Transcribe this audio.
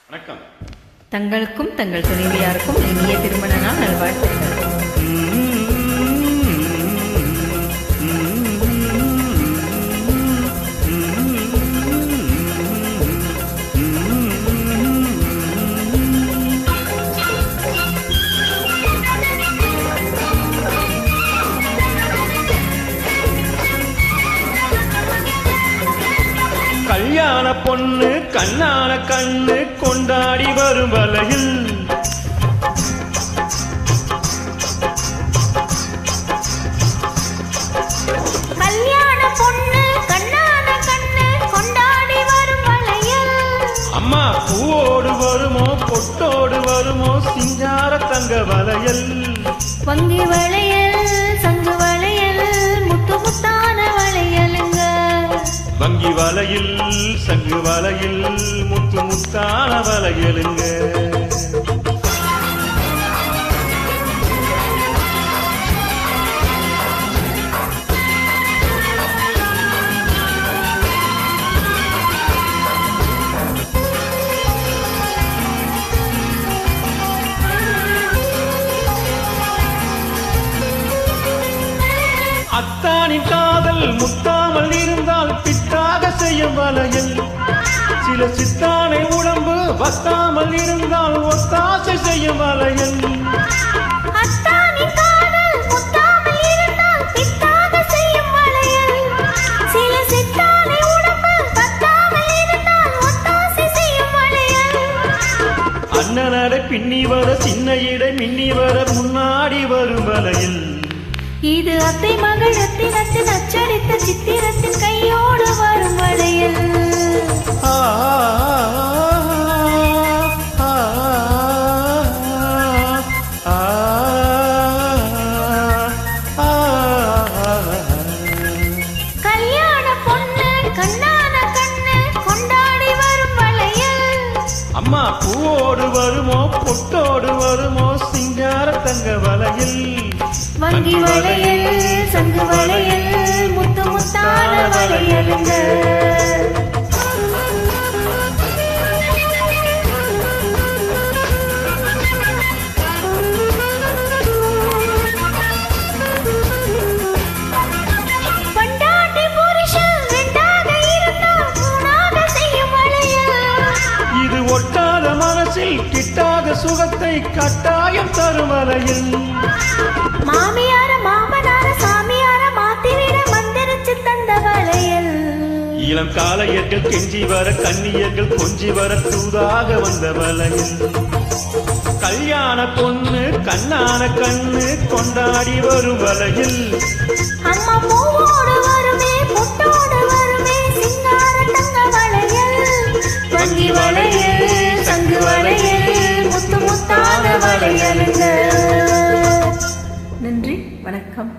வணக்கம். தங்களுக்கும் தங்கள் துணைவியாருக்கும் இனிய திருமண நாள் நல்வாழ்த்துக்கள். கல்யாண பொண்ணு கண்ணான கண்ணு கொண்டாடி வரும் வலையில் கல்யாண பொண்ணு கண்ணான கண்ணு கொண்டாடி வரும் வலையில் அம்மா பூவோடு வருமோ பொட்டோடு வருமோ சிங்கார தங்க வலையில் வங்கி வளையல் சங்கு வளையல் முத்து முத்தான வளையலுங்க வங்கி வலையில் சங்கு வலையில் முத்து முத்தான வலையலுங்க. அத்தானின் காதல் முத்தாமல் இருந்தால் பித்தாக செய்யும் வலையில் சில சித்தானை உடம்பு வத்தாமல் இருந்தால் ஒத்தாசை செய்யும் வலையில் அத்தானின் காதல் முத்தாமல் இருந்தால் பித்தாக செய்யும் வளையல் சில சித்தானை உடம்பு வத்தாமல் இருந்தால் ஒத்தாசை செய்யும் வளையல் அண்ணனடை பின்னி வர சின்ன இடை மின்னி வர முன்னாடி வரும் வலையில் இது அத்தை மகள் ரத்தினத்தின் அச்சடித்த சித்திரத்தின் கையோடு வரும் வளையல் கல்யாண பொண்ணு கண்ணான கண்ணு கொண்டாடி வரும் வளையல் அம்மா பூவோடு வருமோ பொட்டோடு வருமோ சிங்கார தங்க வலையில் வங்கி வளையல் சங்கு வளையல் முத்து முத்தான வளையலுங்க பண்டாட்டி புருஷன் ரெண்டாக இருந்தால் மூணாக செய்யும் வளையல் இது ஒட்டாத மனசில் கிட்டாத சுகத்தை கட்டாயம் தரும் வலையில் மாமியார மாமனார சாமியார மாத்திவிட மந்திரிச்சு தந்த வளையல் இளம் காளையர்கள் கெஞ்சி வர கன்னியர்கள் கொஞ்சி வர தூதாக வந்த வலையில் கல்யாண பொண்ணு கண்ணான கண்ணு கொண்டாடி வரும் வலையில் அம்மா பூவோடு வருமே பொட்டோடு வருமே சிங்கார தங்க வளையல் வங்கி வளையல் சங்கு வளையல் முத்து முத்தான வளையலுங்க. நன்றி, வணக்கம்.